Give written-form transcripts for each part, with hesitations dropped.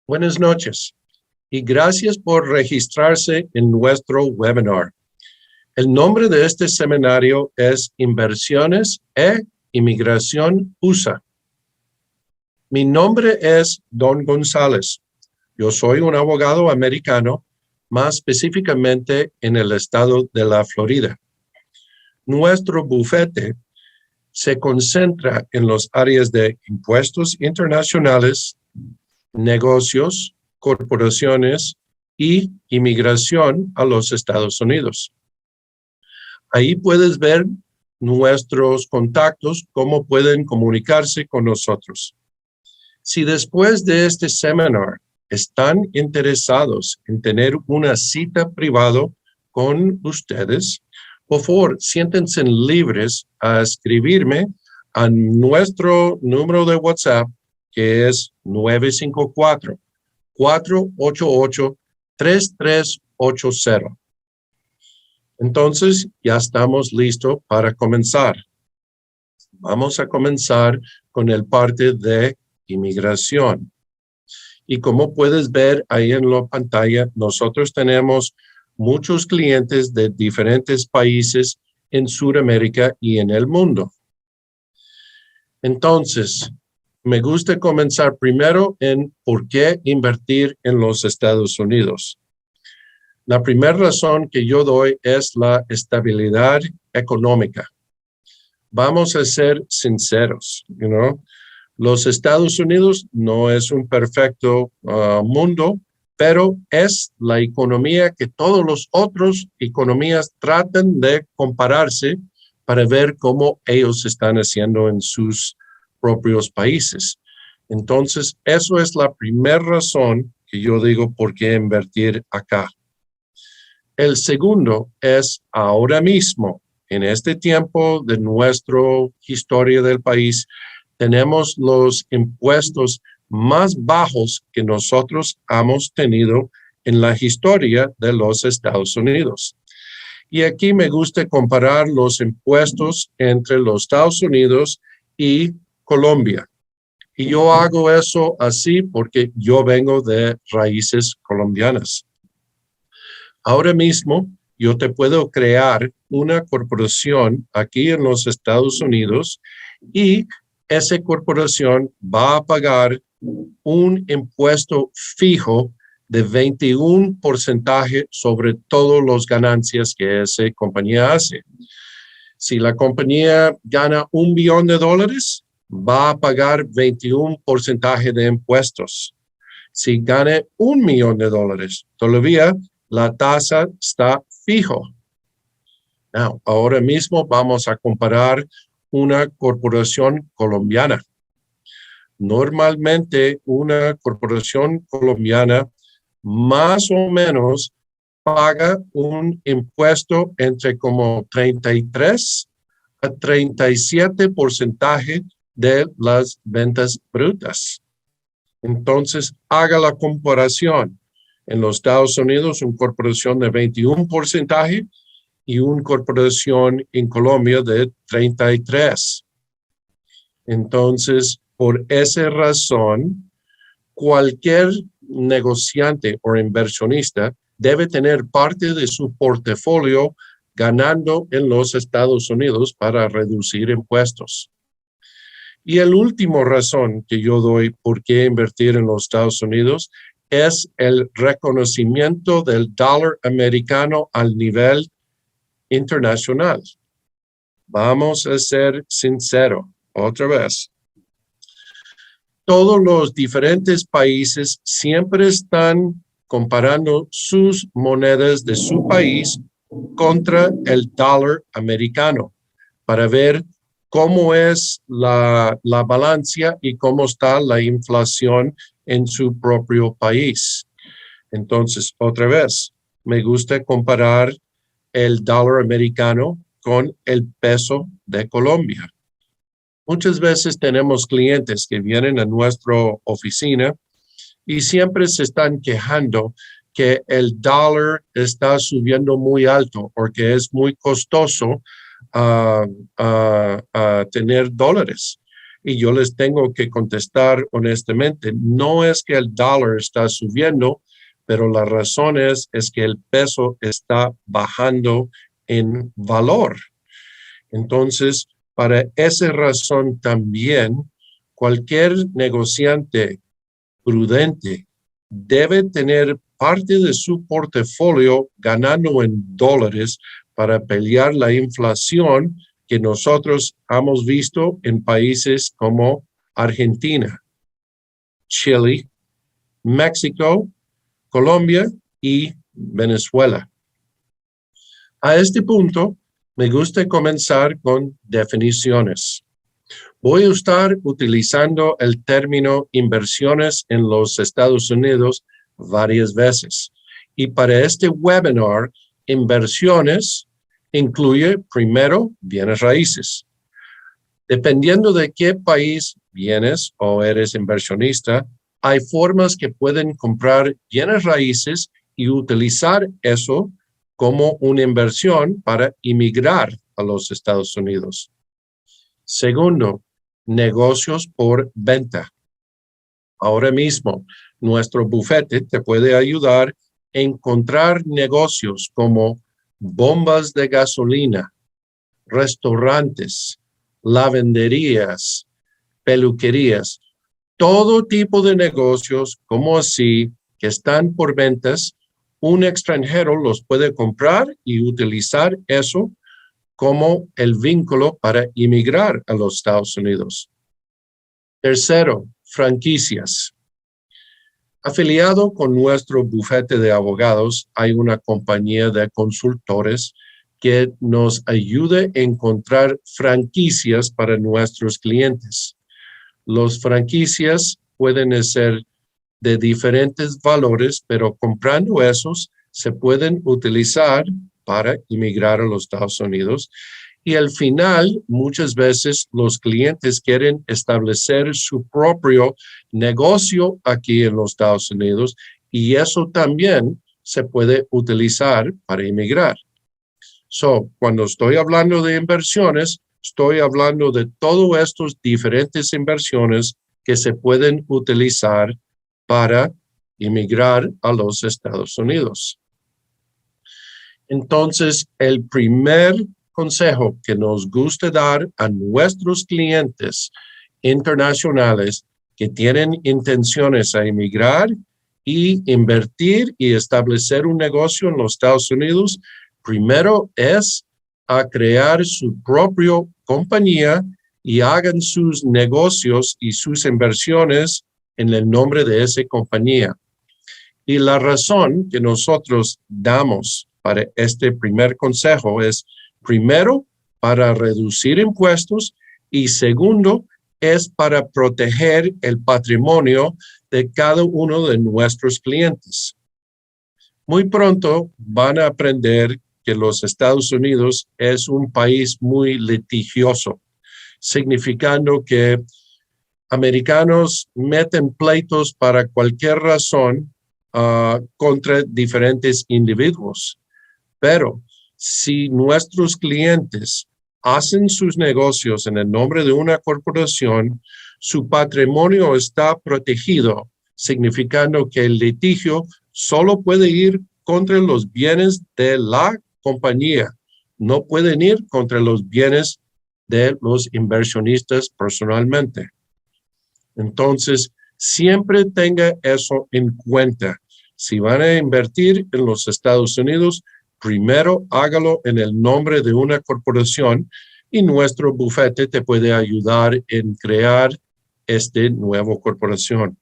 Buenas noches y gracias por registrarse en nuestro webinar. El nombre de este seminario es Inversiones e Inmigración USA. Mi nombre es Don González. Yo soy un abogado americano, más específicamente en el estado de la Florida. Nuestro bufete se concentra en las áreas de impuestos internacionales, negocios, corporaciones y inmigración a los Estados Unidos. Ahí puedes ver nuestros contactos, cómo pueden comunicarse con nosotros. Si después de este seminar están interesados en tener una cita privada con ustedes, por favor, siéntense libres a escribirme a nuestro número de WhatsApp, que es 954-488-3380. Entonces, ya estamos listos para comenzar. Vamos a comenzar con el parte de inmigración. Y como puedes ver ahí en la pantalla, nosotros tenemos muchos clientes de diferentes países en Sudamérica y en el mundo. Entonces, me gusta comenzar primero en por qué invertir en los Estados Unidos. La primera razón que yo doy es la estabilidad económica. Vamos a ser sinceros, Los Estados Unidos no es un perfecto mundo, pero es la economía que todas las otras economías tratan de compararse para ver cómo ellos están haciendo en sus propios países. Entonces, eso es la primera razón que yo digo por qué invertir acá. El segundo es ahora mismo, en este tiempo de nuestra historia del país, tenemos los impuestos más bajos que nosotros hemos tenido en la historia de los Estados Unidos. Y aquí me gusta comparar los impuestos entre los Estados Unidos y Colombia. Y yo hago eso así porque yo vengo de raíces colombianas. Ahora mismo, yo te puedo crear una corporación aquí en los Estados Unidos y esa corporación va a pagar un impuesto fijo de 21% sobre todas las ganancias que esa compañía hace. Si la compañía gana $1 billón, va a pagar 21% de impuestos. Si gana $1 millón, todavía la tasa está fijo. Ahora mismo vamos a comparar una corporación colombiana. Normalmente una corporación colombiana más o menos paga un impuesto entre como 33 a 37% de las ventas brutas. Entonces, haga la comparación. En los Estados Unidos, una corporación de 21% y una corporación en Colombia de 33%. Entonces, por esa razón, cualquier negociante o inversionista debe tener parte de su portafolio ganando en los Estados Unidos para reducir impuestos. Y la última razón que yo doy por qué invertir en los Estados Unidos es el reconocimiento del dólar americano al nivel internacional. Vamos a ser sinceros otra vez. Todos los diferentes países siempre están comparando sus monedas de su país contra el dólar americano para ver cómo es la balanza y cómo está la inflación en su propio país. Entonces, otra vez, me gusta comparar el dólar americano con el peso de Colombia. Muchas veces tenemos clientes que vienen a nuestra oficina y siempre se están quejando que el dólar está subiendo muy alto porque es muy costoso tener dólares. y yo les tengo que contestar honestamente, no es que el dólar está subiendo, pero la razón es que el peso está bajando en valor. Entonces, para esa razón también, cualquier negociante prudente debe tener parte de su portafolio ganando en dólares para pelear la inflación que nosotros hemos visto en países como Argentina, Chile, México, Colombia y Venezuela. A este punto, me gusta comenzar con definiciones. Voy a estar utilizando el término inversiones en los Estados Unidos varias veces. Y para este webinar, inversiones incluye primero bienes raíces. Dependiendo de qué país vienes o eres inversionista, hay formas que pueden comprar bienes raíces y utilizar eso como una inversión para inmigrar a los Estados Unidos. Segundo, negocios por venta. Ahora mismo, nuestro bufete te puede ayudar a encontrar negocios como bombas de gasolina, restaurantes, lavanderías, peluquerías, todo tipo de negocios como así que están por ventas. Un extranjero los puede comprar y utilizar eso como el vínculo para inmigrar a los Estados Unidos. Tercero, franquicias. Afiliado con nuestro bufete de abogados, hay una compañía de consultores que nos ayuda a encontrar franquicias para nuestros clientes. Los franquicias pueden ser de diferentes valores, pero comprando esos se pueden utilizar para inmigrar a los Estados Unidos. Y al final, muchas veces los clientes quieren establecer su propio negocio aquí en los Estados Unidos y eso también se puede utilizar para inmigrar. Cuando estoy hablando de inversiones, estoy hablando de todas estas diferentes inversiones que se pueden utilizar para inmigrar a los Estados Unidos. Entonces, el primer consejo que nos gusta dar a nuestros clientes internacionales que tienen intenciones a emigrar y invertir y establecer un negocio en los Estados Unidos, primero es a crear su propia compañía y hagan sus negocios y sus inversiones en el nombre de esa compañía. Y la razón que nosotros damos para este primer consejo es, primero, para reducir impuestos y segundo, es para proteger el patrimonio de cada uno de nuestros clientes. Muy pronto van a aprender que los Estados Unidos es un país muy litigioso, significando que americanos meten pleitos para cualquier razón contra diferentes individuos. Pero si nuestros clientes hacen sus negocios en el nombre de una corporación, su patrimonio está protegido, significando que el litigio solo puede ir contra los bienes de la compañía, no pueden ir contra los bienes de los inversionistas personalmente. Entonces, siempre tenga eso en cuenta. Si van a invertir en los Estados Unidos, primero hágalo en el nombre de una corporación y nuestro bufete te puede ayudar en crear esta nueva corporación.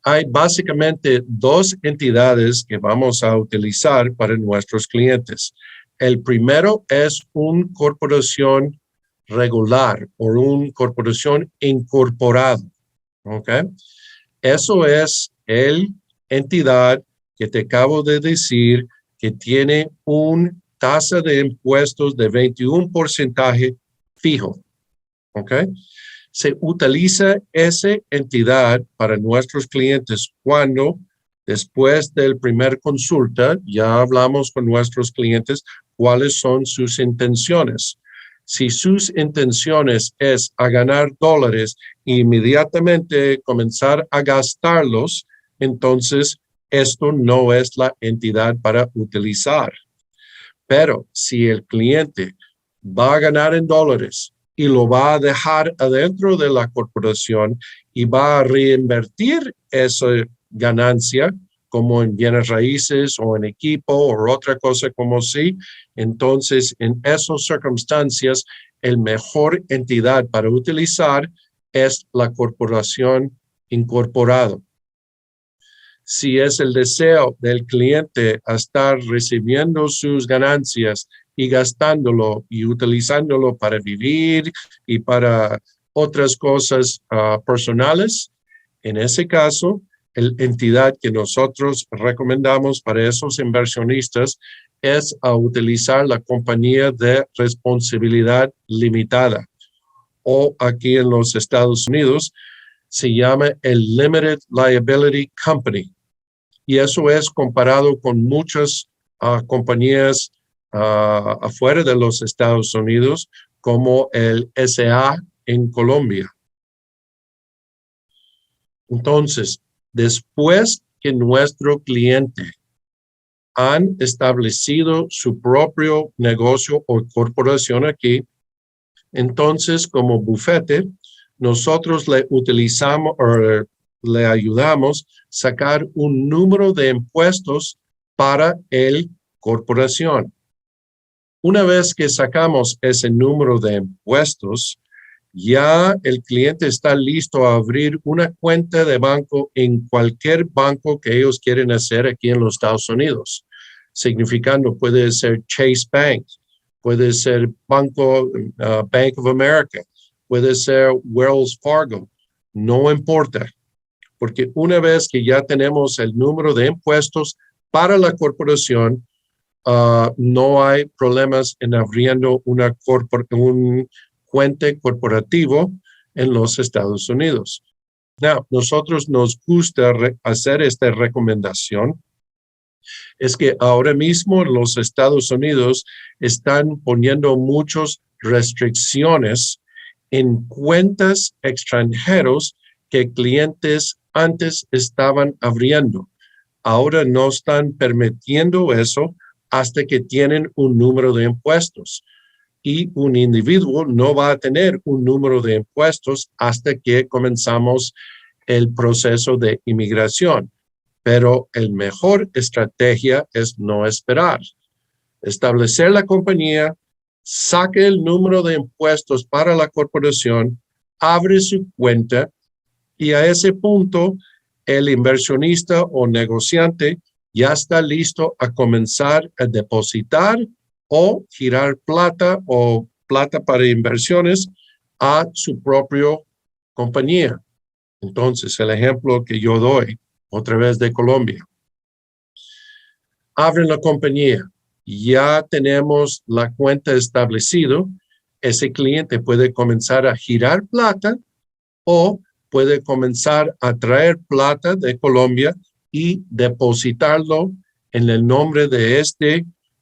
Hay básicamente dos entidades que vamos a utilizar para nuestros clientes. El primero es una corporación regular o una corporación incorporada. ¿Okay? Eso es la entidad que te acabo de decir que tiene una tasa de impuestos de 21% fijo. ¿Okay? Se utiliza esa entidad para nuestros clientes cuando después del primer consulta ya hablamos con nuestros clientes cuáles son sus intenciones. Si sus intenciones es a ganar dólares e inmediatamente comenzar a gastarlos, entonces esto no es la entidad para utilizar. Pero si el cliente va a ganar en dólares y lo va a dejar adentro de la corporación y va a reinvertir esa ganancia como en bienes raíces o en equipo o otra cosa como así, entonces en esas circunstancias el mejor entidad para utilizar es la corporación incorporada. Si es el deseo del cliente a estar recibiendo sus ganancias y gastándolo y utilizándolo para vivir y para otras cosas personales, en ese caso, la entidad que nosotros recomendamos para esos inversionistas es a utilizar la compañía de responsabilidad limitada, o aquí en los Estados Unidos se llama el Limited Liability Company. Y eso es comparado con muchas compañías afuera de los Estados Unidos, como el SA en Colombia. Entonces, después que nuestro cliente han establecido su propio negocio o corporación aquí, entonces como bufete, nosotros le utilizamos o le ayudamos a sacar un número de impuestos para el corporación. Una vez que sacamos ese número de impuestos, ya el cliente está listo a abrir una cuenta de banco en cualquier banco que ellos quieren hacer aquí en los Estados Unidos. Significando, puede ser Chase Bank, puede ser Bank of America, puede ser Wells Fargo, no importa. Porque una vez que ya tenemos el número de impuestos para la corporación, no hay problemas en abriendo un cuenta corporativo en los Estados Unidos. Now, nosotros nos gusta hacer esta recomendación. Es que ahora mismo los Estados Unidos están poniendo muchas restricciones en cuentas extranjeros que clientes antes estaban abriendo. Ahora no están permitiendo eso hasta que tienen un número de impuestos. Y un individuo no va a tener un número de impuestos hasta que comenzamos el proceso de inmigración. Pero la mejor estrategia es no esperar. Establecer la compañía, saque el número de impuestos para la corporación, abre su cuenta y a ese punto el inversionista o negociante ya está listo a comenzar a depositar o girar plata o plata para inversiones a su propia compañía. Entonces, el ejemplo que yo doy, otra vez de Colombia. Abren la compañía, ya tenemos la cuenta establecida, ese cliente puede comenzar a girar plata o puede comenzar a traer plata de Colombia y depositarlo en el nombre de esta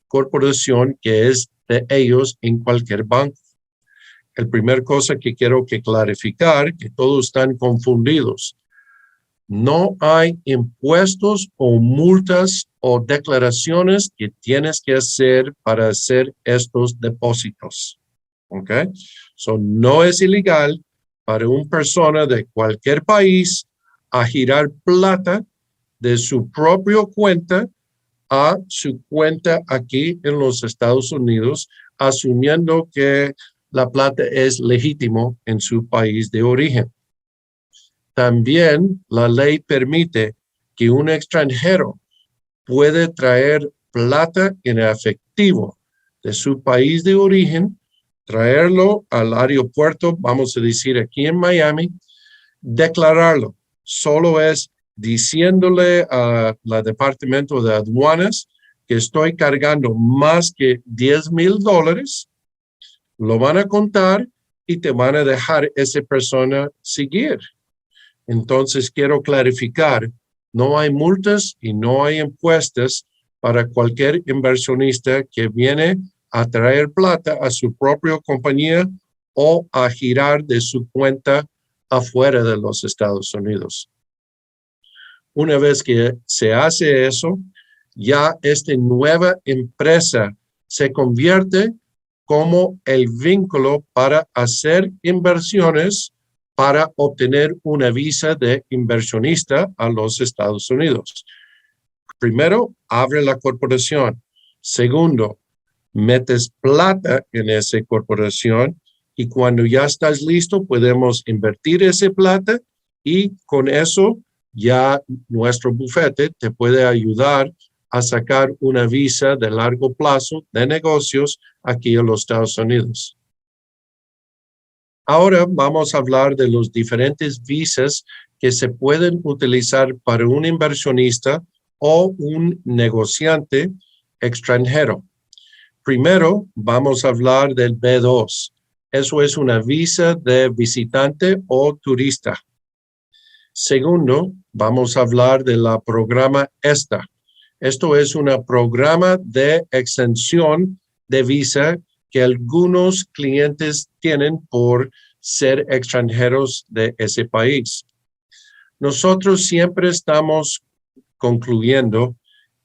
corporación que es de ellos en cualquier banco. La primera cosa que quiero clarificar, que todos están confundidos. No hay impuestos o multas o declaraciones que tienes que hacer para hacer estos depósitos. ¿Ok? So, no es ilegal para una persona de cualquier país a girar plata de su propia cuenta a su cuenta aquí en los Estados Unidos, asumiendo que la plata es legítimo en su país de origen. También la ley permite que un extranjero puede traer plata en efectivo de su país de origen, traerlo al aeropuerto, vamos a decir aquí en Miami, declararlo. Solo es diciéndole a la Departamento de Aduanas que estoy cargando más que $10,000, lo van a contar y te van a dejar esa persona seguir. Entonces, quiero clarificar, no hay multas y no hay impuestos para cualquier inversionista que viene a traer plata a su propia compañía o a girar de su cuenta afuera de los Estados Unidos. Una vez que se hace eso, ya esta nueva empresa se convierte como el vínculo para hacer inversiones para obtener una visa de inversionista a los Estados Unidos. Primero, abre la corporación. Segundo, metes plata en esa corporación y cuando ya estás listo, podemos invertir esa plata y con eso ya nuestro bufete te puede ayudar a sacar una visa de largo plazo de negocios aquí en los Estados Unidos. Ahora vamos a hablar de los diferentes visas que se pueden utilizar para un inversionista o un negociante extranjero. Primero, vamos a hablar del B2. Eso es una visa de visitante o turista. Segundo, vamos a hablar de la programa ESTA. Esto es un programa de extensión de visa que algunos clientes tienen por ser extranjeros de ese país. Nosotros siempre estamos concluyendo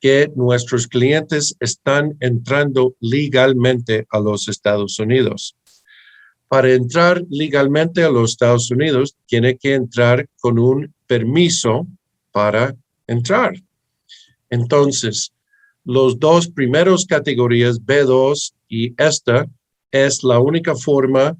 que nuestros clientes están entrando legalmente a los Estados Unidos. Para entrar legalmente a los Estados Unidos, tiene que entrar con un permiso para entrar. Entonces, los dos primeros categorías, B2 y ESTA, es la única forma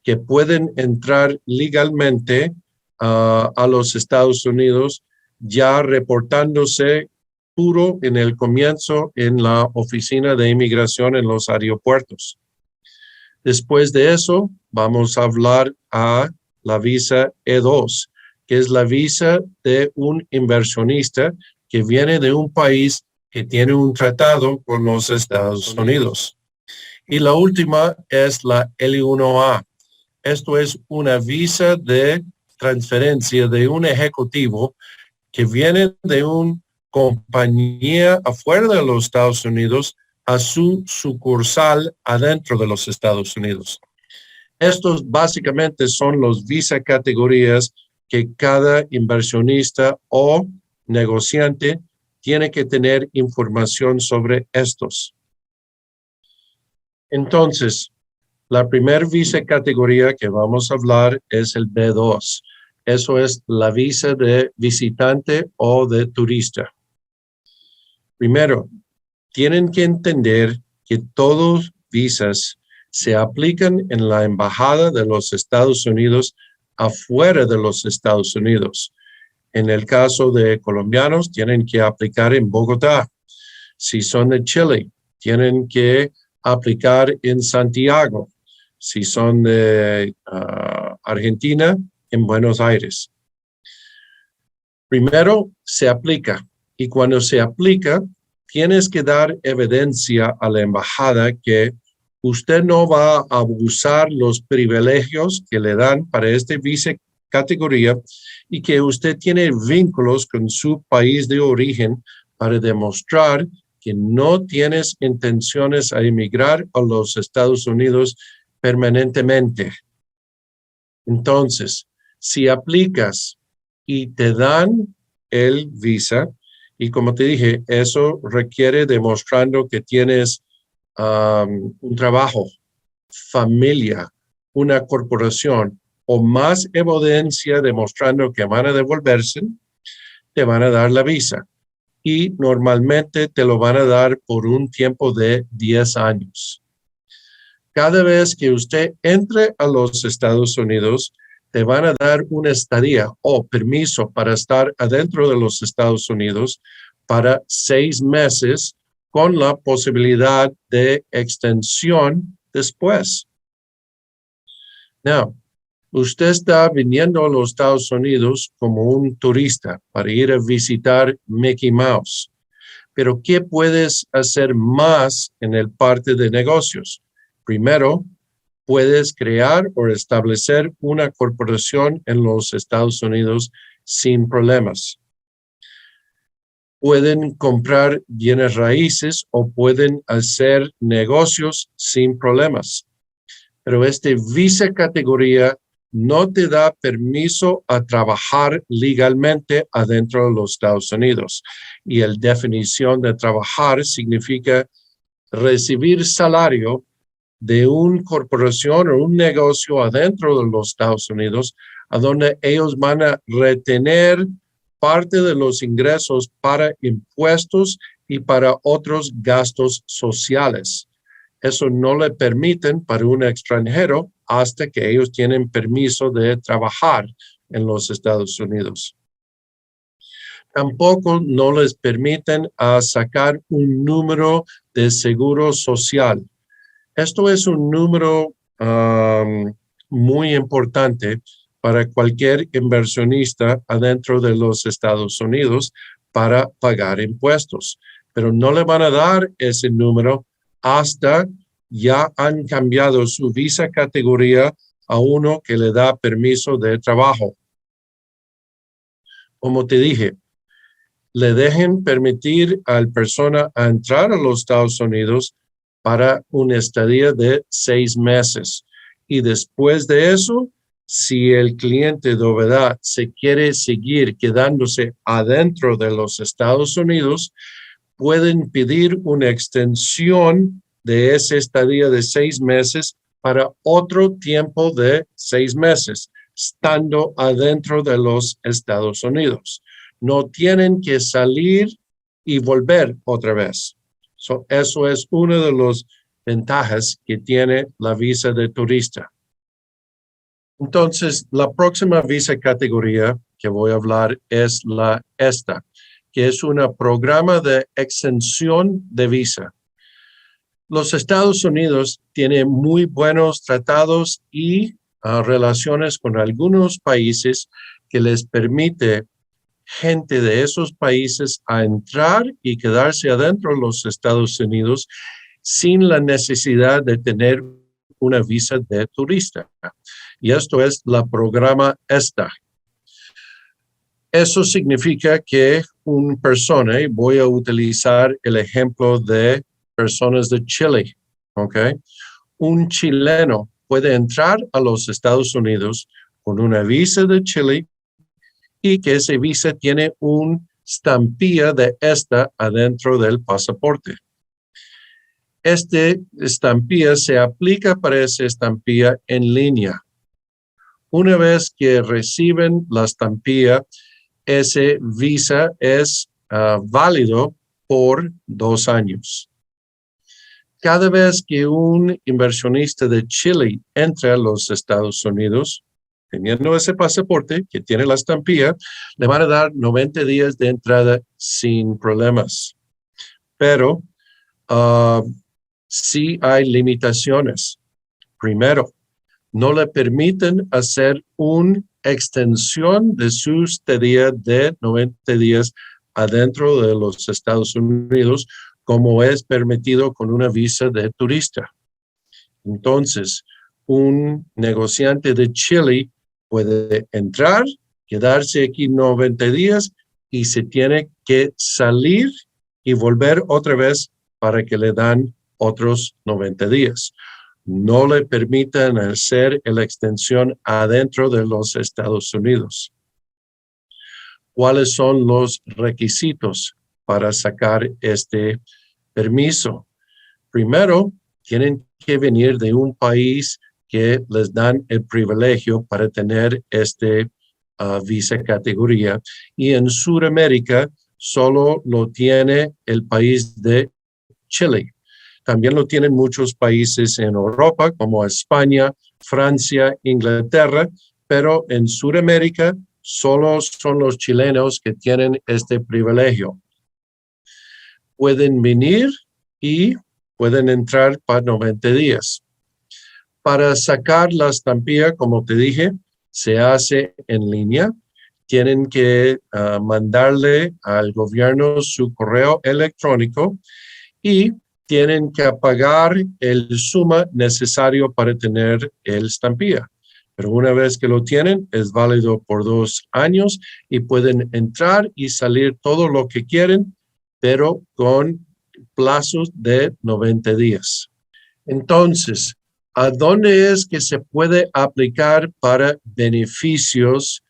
que pueden entrar legalmente a los Estados Unidos, ya reportándose puro en el comienzo en la oficina de inmigración en los aeropuertos. Después de eso, vamos a hablar a la visa E2, que es la visa de un inversionista que viene de un país que tiene un tratado con los Estados Unidos. Y la última es la L1A. Esto es una visa de transferencia de un ejecutivo que viene de una compañía afuera de los Estados Unidos a su sucursal adentro de los Estados Unidos. Estos básicamente son los visa categorías que cada inversionista o negociante tiene que tener información sobre estos. Entonces, la primera visa categoría que vamos a hablar es el B2. Eso es la visa de visitante o de turista. Primero, tienen que entender que todos visas se aplican en la embajada de los Estados Unidos afuera de los Estados Unidos. En el caso de colombianos, tienen que aplicar en Bogotá. Si son de Chile, tienen que aplicar en Santiago. Si son de Argentina, en Buenos Aires. Primero se aplica y cuando se aplica, tienes que dar evidencia a la embajada que usted no va a abusar los privilegios que le dan para esta visa categoría y que usted tiene vínculos con su país de origen para demostrar que no tienes intenciones a emigrar a los Estados Unidos permanentemente. Entonces, si aplicas y te dan el visa, y como te dije, eso requiere demostrando que tienes un trabajo, familia, una corporación o más evidencia demostrando que van a devolverse, te van a dar la visa. Y normalmente te lo van a dar por un tiempo de 10 años. Cada vez que usted entre a los Estados Unidos, te van a dar una estadía o permiso para estar adentro de los Estados Unidos para 6 meses con la posibilidad de extensión después. Now, usted está viniendo a los Estados Unidos como un turista para ir a visitar Mickey Mouse. Pero, ¿qué puedes hacer más en el parte de negocios? Primero, puedes crear o establecer una corporación en los Estados Unidos sin problemas. pueden comprar bienes raíces o pueden hacer negocios sin problemas. Pero visa categoría no te da permiso a trabajar legalmente adentro de los Estados Unidos. Y la definición de trabajar significa recibir salario de una corporación o un negocio adentro de los Estados Unidos, a donde ellos van a retener parte de los ingresos para impuestos y para otros gastos sociales. Eso no le permiten para un extranjero hasta que ellos tienen permiso de trabajar en los Estados Unidos. Tampoco no les permiten sacar un número de seguro social. Esto es un número muy importante para cualquier inversionista adentro de los Estados Unidos para pagar impuestos, pero no le van a dar ese número hasta ya han cambiado su visa categoría a uno que le da permiso de trabajo. Como te dije, le dejen permitir al persona a entrar a los Estados Unidos para una estadía de 6 meses. Y después de eso, si el cliente de verdad se quiere seguir quedándose adentro de los Estados Unidos, pueden pedir una extensión de esa estadía de 6 meses para otro tiempo de 6 meses, estando adentro de los Estados Unidos. No tienen que salir y volver otra vez. Eso es una de las ventajas que tiene la visa de turista. Entonces, la próxima visa categoría que voy a hablar es la ESTA, que es un programa de exención de visa. Los Estados Unidos tienen muy buenos tratados y relaciones con algunos países que les permite gente de esos países a entrar y quedarse adentro de los Estados Unidos sin la necesidad de tener una visa de turista. Y esto es la programa ESTA. Eso significa que una persona, y voy a utilizar el ejemplo de personas de Chile, ¿ok? Un chileno puede entrar a los Estados Unidos con una visa de Chile y que esa visa tiene una estampilla de ESTA adentro del pasaporte. Esta estampilla se aplica para esa estampilla en línea. Una vez que reciben la estampilla, ese visa es válido por 2 años. Cada vez que un inversionista de Chile entra a los Estados Unidos, teniendo ese pasaporte que tiene la estampilla, le van a dar 90 días de entrada sin problemas. Pero sí hay limitaciones. Primero, no le permiten hacer una extensión de su estadía de 90 días adentro de los Estados Unidos, como es permitido con una visa de turista. Entonces, un negociante de Chile puede entrar, quedarse aquí 90 días y se tiene que salir y volver otra vez para que le dan otros 90 días. No le permiten hacer la extensión adentro de los Estados Unidos. ¿Cuáles son los requisitos para sacar este permiso? Primero, tienen que venir de un país que les dan el privilegio para tener visa categoría. Y en Sudamérica solo lo tiene el país de Chile. También lo tienen muchos países en Europa, como España, Francia, Inglaterra, pero en Sudamérica solo son los chilenos que tienen este privilegio. Pueden venir y pueden entrar para 90 días. Para sacar la estampilla, como te dije, se hace en línea. Tienen que mandarle al gobierno su correo electrónico y tienen que pagar el suma necesario para tener el estampilla. Pero una vez que lo tienen, es válido por 2 años y pueden entrar y salir todo lo que quieren, pero con plazos de 90 días. Entonces, ¿a dónde es que se puede aplicar para beneficios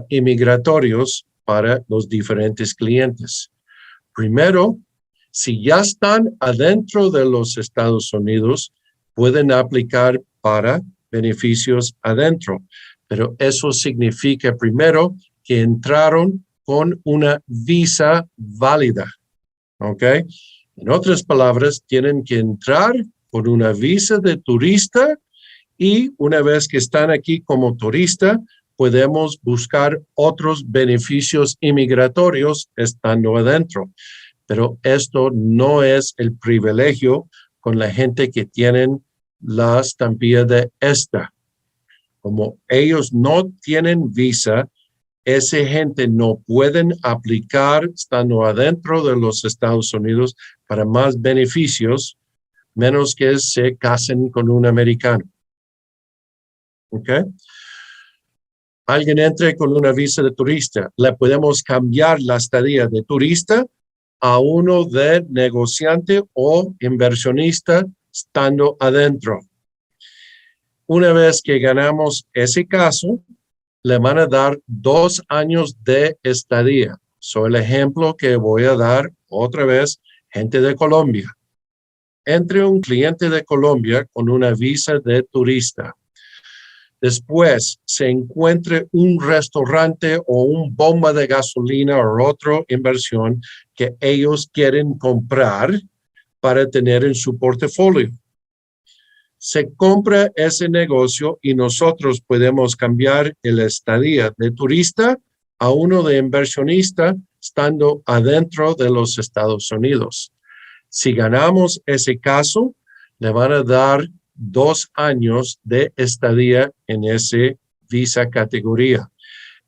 inmigratorios para los diferentes clientes? Primero, si ya están adentro de los Estados Unidos, pueden aplicar para beneficios adentro, pero eso significa primero que entraron con una visa válida, ¿ok? En otras palabras, tienen que entrar con una visa de turista y una vez que están aquí como turista, podemos buscar otros beneficios inmigratorios estando adentro. Pero esto no es el privilegio con la gente que tienen la estampilla de ESTA. Como ellos no tienen visa, esa gente no pueden aplicar estando adentro de los Estados Unidos para más beneficios, menos que se casen con un americano. ¿Ok? Alguien entre con una visa de turista, le podemos cambiar la estadía de turista a uno de negociante o inversionista estando adentro. Una vez que ganamos ese caso, le van a dar 2 años de estadía. El ejemplo que voy a dar otra vez, gente de Colombia. Entre un cliente de Colombia con una visa de turista. Después se encuentre un restaurante o una bomba de gasolina o otra inversión que ellos quieren comprar para tener en su portafolio. Se compra ese negocio y nosotros podemos cambiar el estadía de turista a uno de inversionista estando adentro de los Estados Unidos. Si ganamos ese caso, le van a dar 2 años de estadía en esa visa categoría.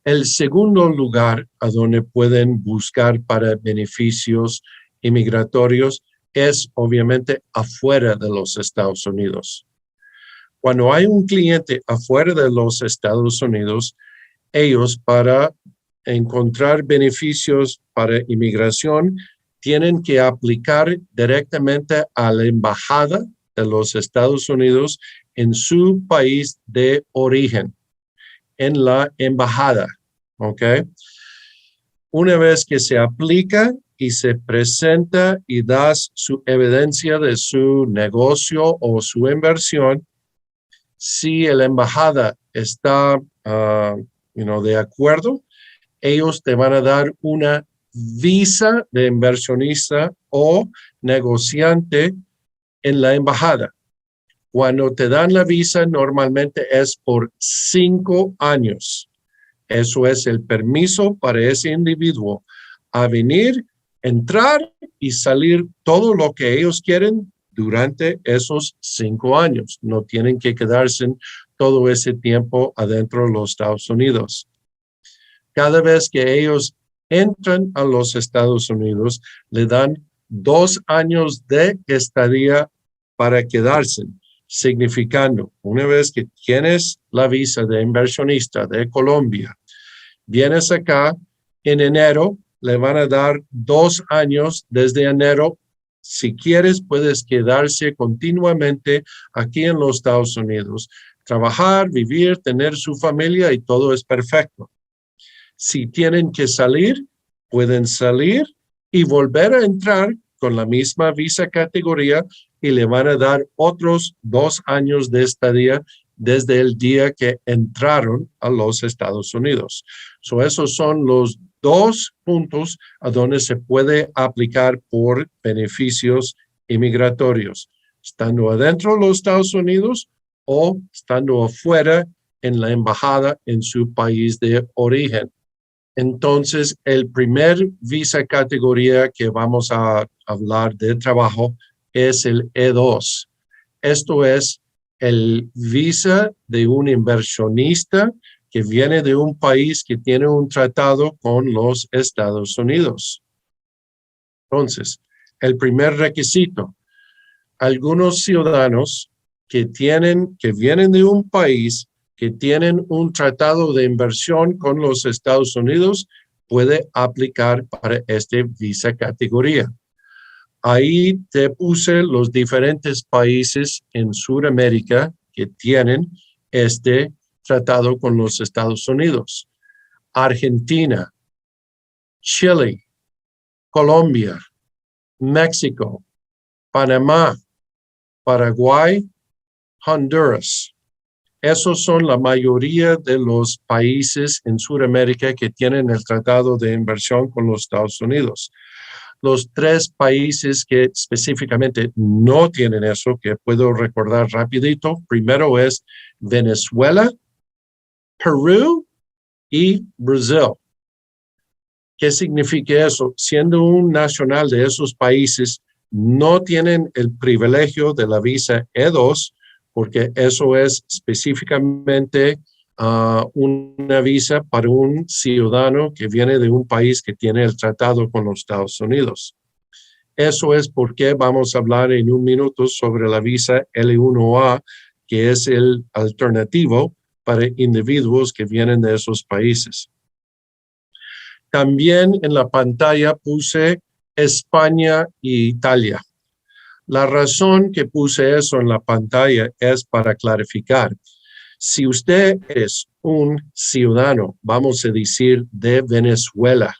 El segundo lugar a donde pueden buscar para beneficios inmigratorios es obviamente afuera de los Estados Unidos. Cuando hay un cliente afuera de los Estados Unidos, ellos para encontrar beneficios para inmigración tienen que aplicar directamente a la embajada de los Estados Unidos en su país de origen, en la embajada, ¿ok? Una vez que se aplica y se presenta y das su evidencia de su negocio o su inversión, si la embajada está de acuerdo, ellos te van a dar una visa de inversionista o negociante en la embajada. Cuando te dan la visa, normalmente es por 5 años. Eso es el permiso para ese individuo a venir, entrar y salir todo lo que ellos quieren durante esos 5 años. No tienen que quedarse todo ese tiempo adentro de los Estados Unidos. Cada vez que ellos entran a los Estados Unidos, le dan 2 años de estadía para quedarse, significando, una vez que tienes la visa de inversionista de Colombia, vienes acá en enero, le van a dar 2 años desde enero. Si quieres, puedes quedarse continuamente aquí en los Estados Unidos, trabajar, vivir, tener su familia y todo es perfecto. Si tienen que salir, pueden salir y volver a entrar con la misma visa categoría y le van a dar otros 2 años de estadía desde el día que entraron a los Estados Unidos. Esos son los 2 puntos a donde se puede aplicar por beneficios inmigratorios, estando adentro de los Estados Unidos o estando afuera en la embajada en su país de origen. Entonces, el primer visa categoría que vamos a hablar de trabajo es el E2. Esto es el visa de un inversionista que viene de un país que tiene un tratado con los Estados Unidos. Entonces, el primer requisito, algunos ciudadanos que vienen de un país que tienen un tratado de inversión con los Estados Unidos puede aplicar para esta visa categoría. Ahí te puse los diferentes países en Sudamérica que tienen este tratado con los Estados Unidos. Argentina, Chile, Colombia, México, Panamá, Paraguay, Honduras. Esos son la mayoría de los países en Sudamérica que tienen el tratado de inversión con los Estados Unidos. Los 3 países que específicamente no tienen eso, que puedo recordar rapidito, primero es Venezuela, Perú y Brasil. ¿Qué significa eso? Siendo un nacional de esos países, no tienen el privilegio de la visa E2, porque eso es específicamente una visa para un ciudadano que viene de un país que tiene el tratado con los Estados Unidos. Eso es porque vamos a hablar en un minuto sobre la visa L1A, que es el alternativo para individuos que vienen de esos países. También en la pantalla puse España e Italia. La razón que puse eso en la pantalla es para clarificar. Si usted es un ciudadano, vamos a decir, de Venezuela,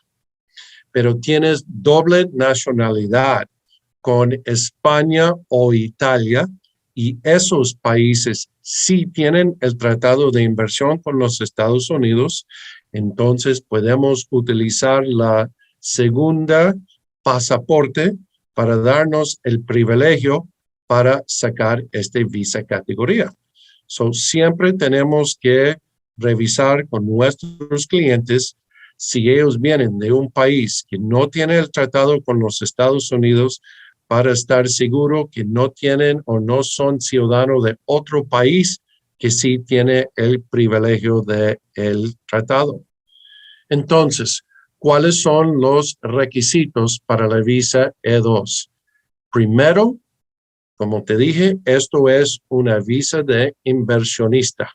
pero tienes doble nacionalidad con España o Italia, y esos países sí tienen el tratado de inversión con los Estados Unidos, entonces podemos utilizar la segunda pasaporte para darnos el privilegio para sacar esta visa categoría. Siempre tenemos que revisar con nuestros clientes si ellos vienen de un país que no tiene el tratado con los Estados Unidos, para estar seguro que no tienen o no son ciudadanos de otro país que sí tiene el privilegio del tratado. Entonces, ¿cuáles son los requisitos para la visa E2? Primero, como te dije, esto es una visa de inversionista.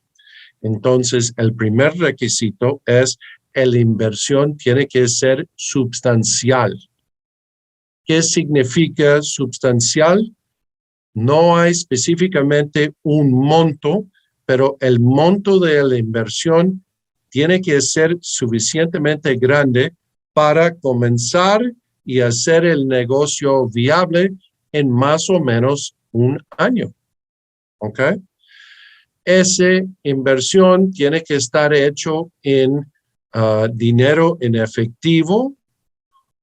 Entonces, el primer requisito es la inversión tiene que ser sustancial. ¿Qué significa sustancial? No hay específicamente un monto, pero el monto de la inversión tiene que ser suficientemente grande para comenzar y hacer el negocio viable en más o menos un año. ¿Ok? Esa inversión tiene que estar hecho en dinero en efectivo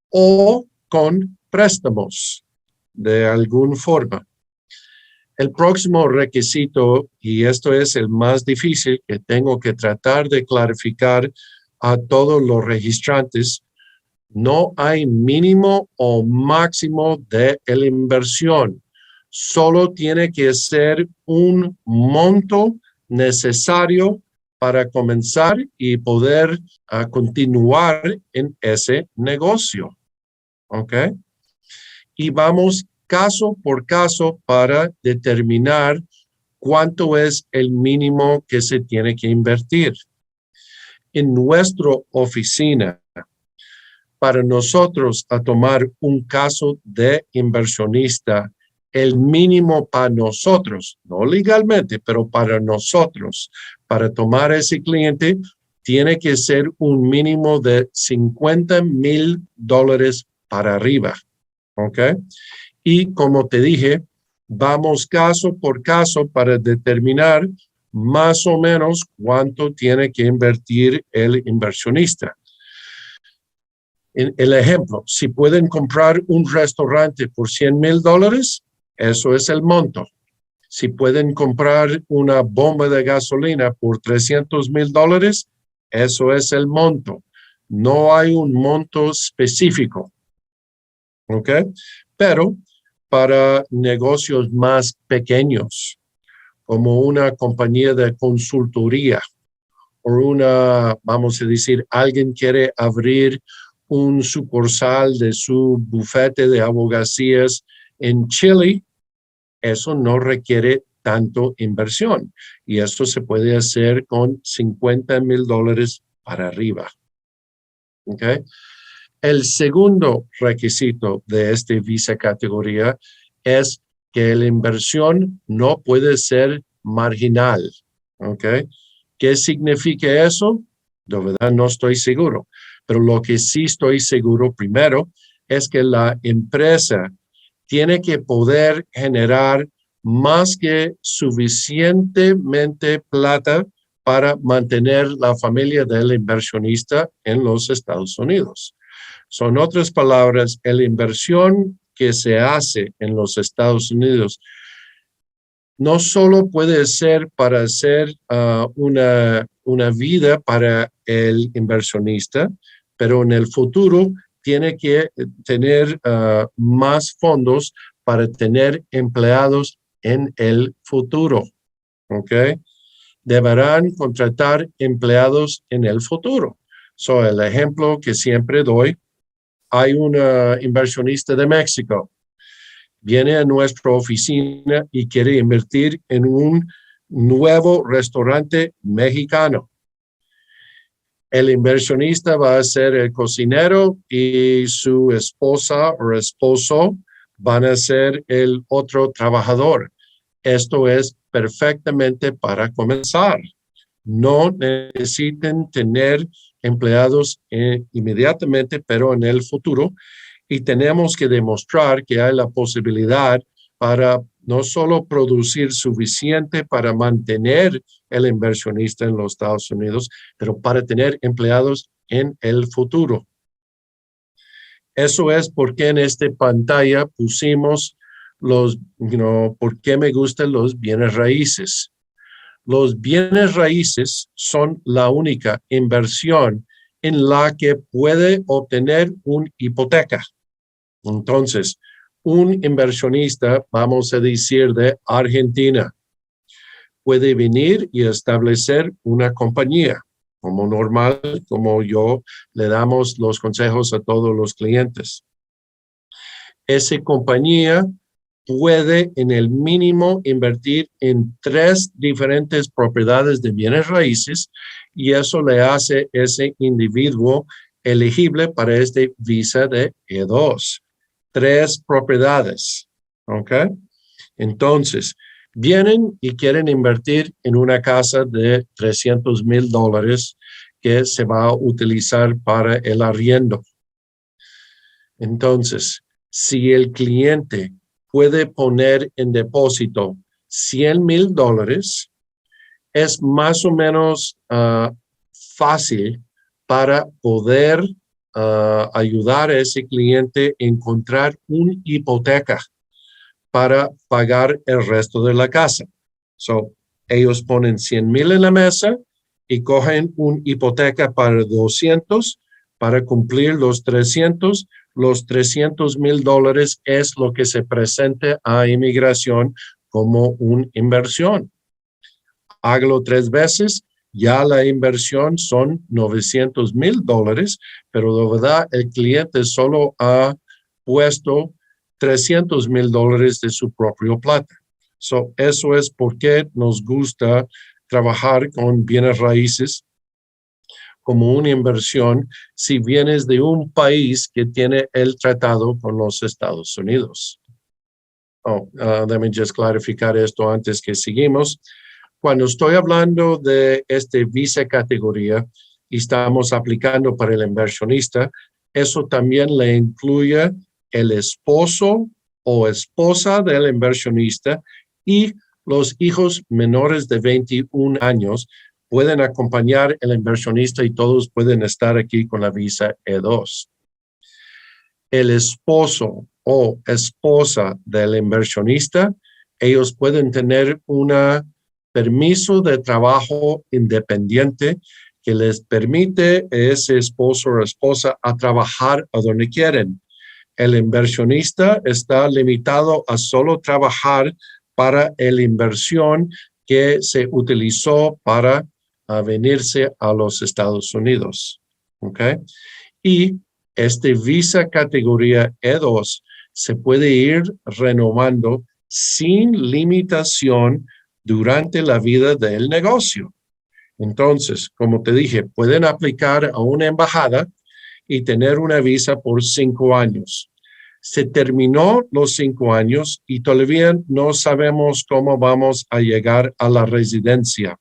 o con préstamos de alguna forma. El próximo requisito, y esto es el más difícil que tengo que tratar de clarificar a todos los registrantes, no hay mínimo o máximo de la inversión. Solo tiene que ser un monto necesario para comenzar y poder continuar en ese negocio. ¿Ok? Y vamos caso por caso para determinar cuánto es el mínimo que se tiene que invertir. En nuestra oficina, para nosotros a tomar un caso de inversionista, el mínimo para nosotros, no legalmente, pero para nosotros, para tomar ese cliente, tiene que ser un mínimo de $50,000 para arriba. ¿Ok? Y como te dije, vamos caso por caso para determinar más o menos cuánto tiene que invertir el inversionista. El ejemplo, si pueden comprar un restaurante por $100,000, eso es el monto. Si pueden comprar una bomba de gasolina por $300,000, eso es el monto. No hay un monto específico. ¿Ok? Pero para negocios más pequeños, como una compañía de consultoría o vamos a decir, alguien quiere abrir un sucursal de su bufete de abogacías en Chile, eso no requiere tanto inversión. Y esto se puede hacer con $50,000 para arriba. ¿Okay? El segundo requisito de esta visa categoría es que la inversión no puede ser marginal. ¿Okay? ¿Qué significa eso? De verdad no estoy seguro, pero lo que sí estoy seguro primero es que la empresa tiene que poder generar más que suficientemente plata para mantener la familia del inversionista en los Estados Unidos. Son otras palabras, la inversión que se hace en los Estados Unidos no solo puede ser para hacer una vida para el inversionista, pero en el futuro tiene que tener más fondos para tener empleados en el futuro. ¿Ok? Deberán contratar empleados en el futuro. So, el ejemplo que siempre doy, hay una inversionista de México. Viene a nuestra oficina y quiere invertir en un nuevo restaurante mexicano. El inversionista va a ser el cocinero y su esposa o esposo van a ser el otro trabajador. Esto es perfectamente para comenzar. No necesiten tener empleados inmediatamente, pero en el futuro. Y tenemos que demostrar que hay la posibilidad para no solo producir suficiente para mantener el inversionista en los Estados Unidos, pero para tener empleados en el futuro. Eso es porque en esta pantalla pusimos por qué me gustan los bienes raíces. Los bienes raíces son la única inversión en la que puede obtener una hipoteca. Entonces, un inversionista, vamos a decir de Argentina, puede venir y establecer una compañía, como normal, como yo le damos los consejos a todos los clientes. Esa compañía puede en el mínimo invertir en 3 diferentes propiedades de bienes raíces y eso le hace ese individuo elegible para este visa de E2. 3 propiedades, ¿ok? Entonces, vienen y quieren invertir en una casa de $300,000 que se va a utilizar para el arriendo. Entonces, si el cliente puede poner en depósito $100,000, es más o menos fácil para poder ayudar a ese cliente a encontrar una hipoteca para pagar el resto de la casa. So, ellos ponen 100,000 en la mesa y cogen una hipoteca para 200 para cumplir los 300. Los $300,000 es lo que se presenta a inmigración como una inversión. Hágalo 3 veces, ya la inversión son $900,000, pero de verdad el cliente solo ha puesto $300,000 de su propio plata. So, eso es por qué nos gusta trabajar con bienes raíces como una inversión si vienes de un país que tiene el tratado con los Estados Unidos. Déjame just clarificar esto antes que seguimos. Cuando estoy hablando de este visa categoría y estamos aplicando para el inversionista, eso también le incluye el esposo o esposa del inversionista y los hijos menores de 21 años pueden acompañar al inversionista y todos pueden estar aquí con la visa E2. El esposo o esposa del inversionista, ellos pueden tener un permiso de trabajo independiente que les permite a ese esposo o esposa a trabajar a donde quieren. El inversionista está limitado a solo trabajar para la inversión que se utilizó para venirse a los Estados Unidos. ¿Ok? Y este visa categoría E2 se puede ir renovando sin limitación durante la vida del negocio. Entonces, como te dije, pueden aplicar a una embajada y tener una visa por 5 años. Se terminó los 5 años y todavía no sabemos cómo vamos a llegar a la residencia.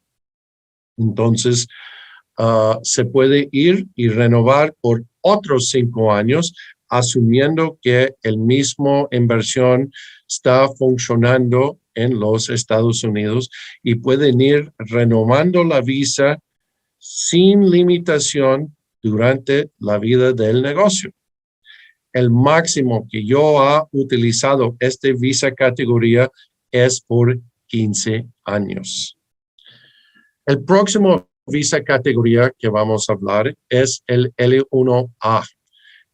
Entonces, se puede ir y renovar por otros 5 años, asumiendo que el mismo inversión está funcionando en los Estados Unidos y pueden ir renovando la visa sin limitación durante la vida del negocio. El máximo que yo ha utilizado esta visa categoría es por 15 años. El próximo visa categoría que vamos a hablar es el L1A.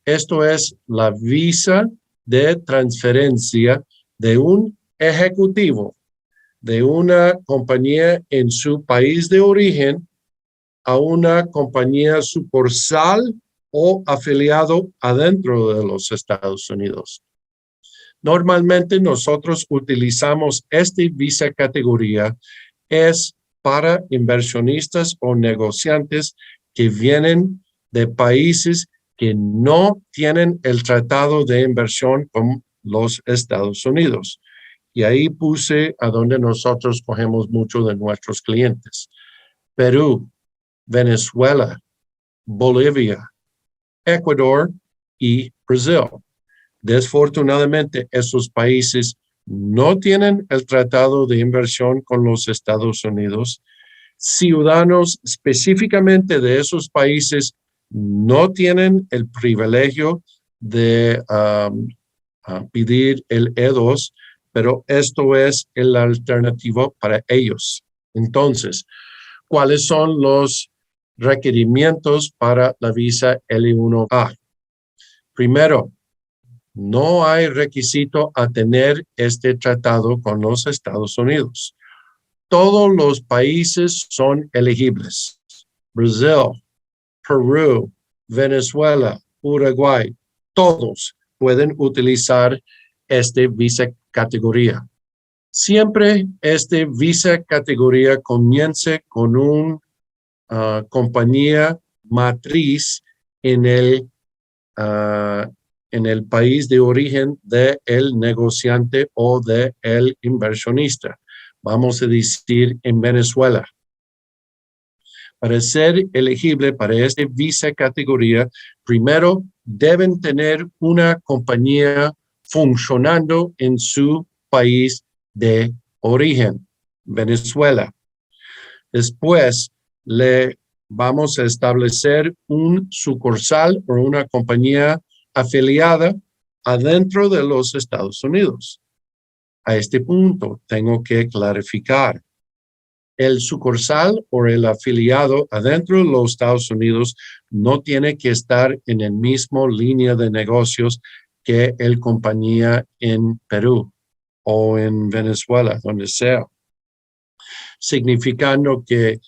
Esto es la visa de transferencia de un ejecutivo de una compañía en su país de origen a una compañía sucursal o afiliado adentro de los Estados Unidos. Normalmente nosotros utilizamos esta visa categoría es para inversionistas o negociantes que vienen de países que no tienen el tratado de inversión con los Estados Unidos. Y ahí puse a donde nosotros cogemos mucho de nuestros clientes. Perú, Venezuela, Bolivia, Ecuador y Brasil. Desfortunadamente, esos países no tienen el tratado de inversión con los Estados Unidos. Ciudadanos específicamente de esos países no tienen el privilegio de pedir el E2, pero esto es el alternativo para ellos. Entonces, ¿cuáles son los requerimientos para la visa L1A? Primero, no hay requisito a tener este tratado con los Estados Unidos. Todos los países son elegibles. Brasil, Perú, Venezuela, Uruguay, todos pueden utilizar esta visa categoría. Siempre esta visa categoría comience con una compañía matriz en el país de origen del negociante o del inversionista. Vamos a decir en Venezuela. Para ser elegible para esta visa categoría, primero deben tener una compañía funcionando en su país de origen, Venezuela. Después le vamos a establecer un sucursal o una compañía afiliada adentro de los Estados Unidos. A este punto tengo que clarificar. El sucursal o el afiliado adentro de los Estados Unidos no tiene que estar en el mismo línea de negocios que el compañía en Perú o en Venezuela, donde sea. Significando que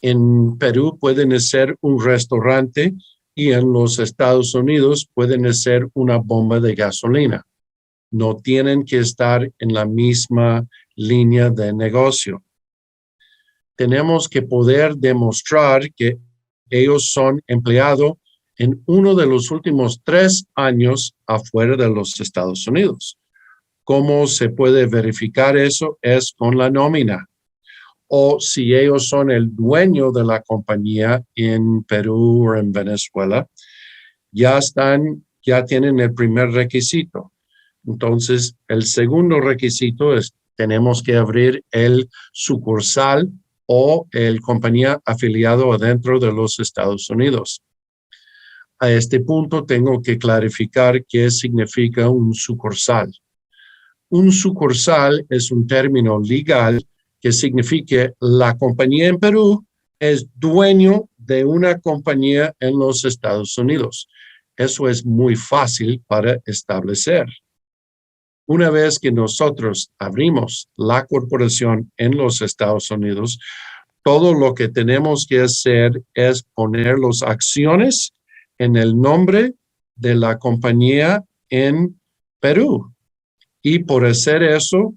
en Perú pueden ser un restaurante y en los Estados Unidos pueden ser una bomba de gasolina. No tienen que estar en la misma línea de negocio. Tenemos que poder demostrar que ellos son empleados en uno de los últimos 3 años afuera de los Estados Unidos. ¿Cómo se puede verificar eso? Es con la nómina. O si ellos son el dueño de la compañía en Perú o en Venezuela, ya tienen el primer requisito. Entonces, el segundo requisito es tenemos que abrir el sucursal o el compañía afiliado adentro de los Estados Unidos. A este punto tengo que clarificar qué significa un sucursal. Un sucursal es un término legal que significa la compañía en Perú es dueño de una compañía en los Estados Unidos. Eso es muy fácil para establecer. Una vez que nosotros abrimos la corporación en los Estados Unidos, todo lo que tenemos que hacer es poner las acciones en el nombre de la compañía en Perú. Y por hacer eso,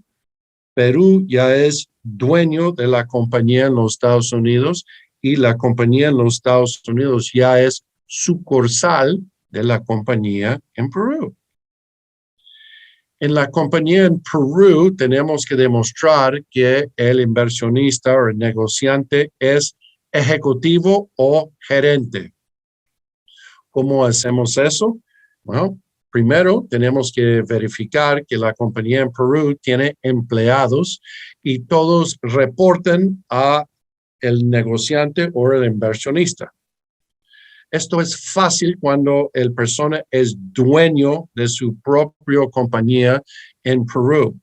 Perú ya es dueño de la compañía en los Estados Unidos y la compañía en los Estados Unidos ya es sucursal de la compañía en Perú. En la compañía en Perú tenemos que demostrar que el inversionista o el negociante es ejecutivo o gerente. ¿Cómo hacemos eso? Bueno, primero tenemos que verificar que la compañía en Perú tiene empleados y todos reporten a el negociante o el inversionista. Esto es fácil cuando el persona es dueño de su propia compañía en Perú.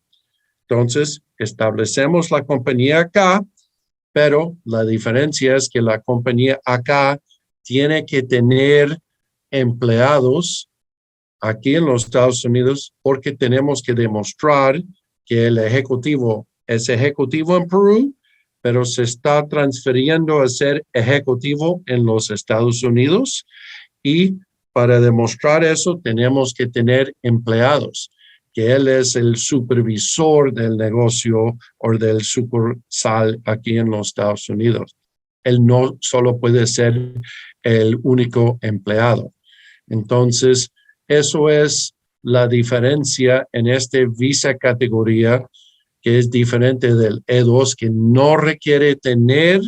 Entonces, establecemos la compañía acá, pero la diferencia es que la compañía acá tiene que tener empleados aquí en los Estados Unidos porque tenemos que demostrar que el ejecutivo es ejecutivo en Perú, pero se está transfiriendo a ser ejecutivo en los Estados Unidos y para demostrar eso tenemos que tener empleados, que él es el supervisor del negocio o del sucursal aquí en los Estados Unidos. Él no solo puede ser el único empleado. Entonces, eso es la diferencia en esta visa categoría que es diferente del E2, que no requiere tener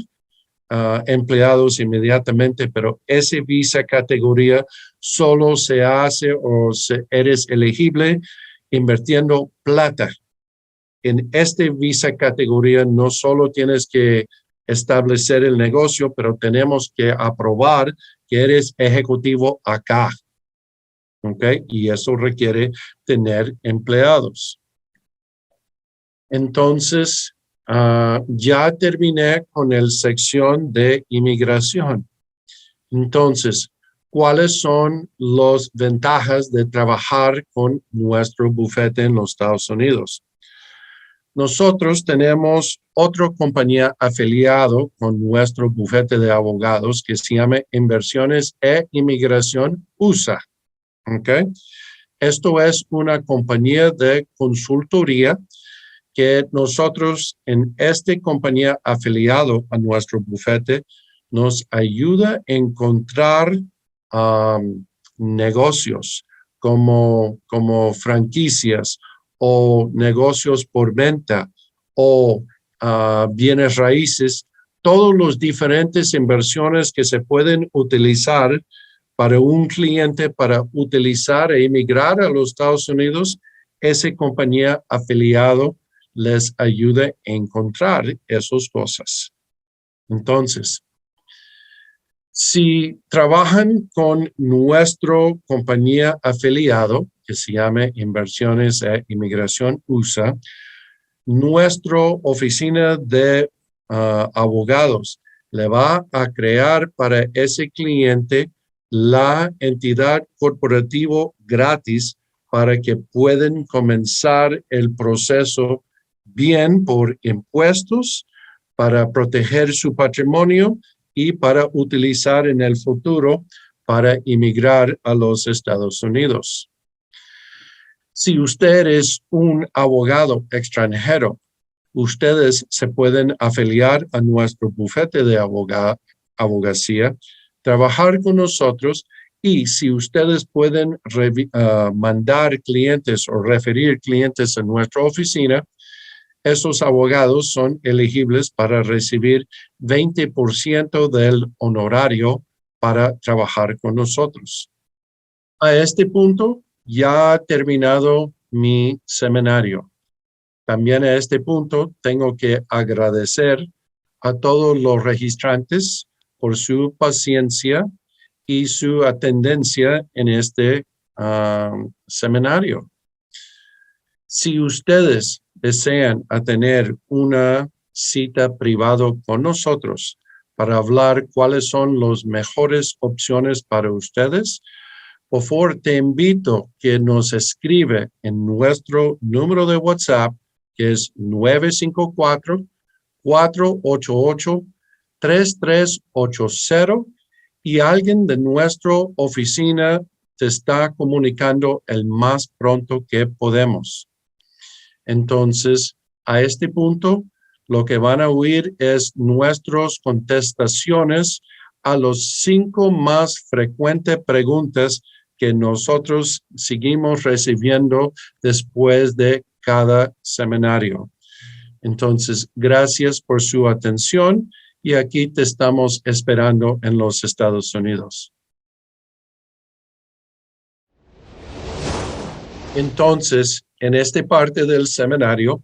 empleados inmediatamente, pero esa visa categoría solo se hace o eres elegible invirtiendo plata. En esta visa categoría no solo tienes que establecer el negocio, pero tenemos que aprobar que eres ejecutivo acá. ¿Ok? Y eso requiere tener empleados. Entonces, ya terminé con la sección de inmigración. Entonces, ¿cuáles son las ventajas de trabajar con nuestro bufete en los Estados Unidos? Nosotros tenemos otra compañía afiliado con nuestro bufete de abogados que se llama Inversiones e Inmigración USA. ¿Okay? Esto es una compañía de consultoría que nosotros en esta compañía afiliado a nuestro bufete nos ayuda a encontrar negocios como franquicias o negocios por venta o bienes raíces, todas las diferentes inversiones que se pueden utilizar para un cliente para utilizar e emigrar a los Estados Unidos, esa compañía afiliado les ayuda a encontrar esas cosas. Entonces, si trabajan con nuestra compañía afiliado, que se llama Inversiones e Inmigración USA, nuestra oficina de abogados le va a crear para ese cliente la entidad corporativa gratis para que puedan comenzar el proceso bien por impuestos, para proteger su patrimonio y para utilizar en el futuro para emigrar a los Estados Unidos. Si usted es un abogado extranjero, ustedes se pueden afiliar a nuestro bufete de abogacía, trabajar con nosotros y si ustedes pueden mandar clientes o referir clientes a nuestra oficina, esos abogados son elegibles para recibir 20% del honorario para trabajar con nosotros. A este punto ya ha terminado mi seminario. También a este punto tengo que agradecer a todos los registrantes por su paciencia y su atendencia en este seminario. Si ustedes desean tener una cita privada con nosotros para hablar cuáles son las mejores opciones para ustedes, por favor, te invito que nos escribe en nuestro número de WhatsApp, que es 954-488-3380, y alguien de nuestra oficina te está comunicando el más pronto que podemos. Entonces, a este punto, Lo que van a oír es nuestras contestaciones a los 5 más frecuentes preguntas que nosotros seguimos recibiendo después de cada seminario. Entonces, gracias por su atención y aquí te estamos esperando en los Estados Unidos. Entonces, en esta parte del seminario,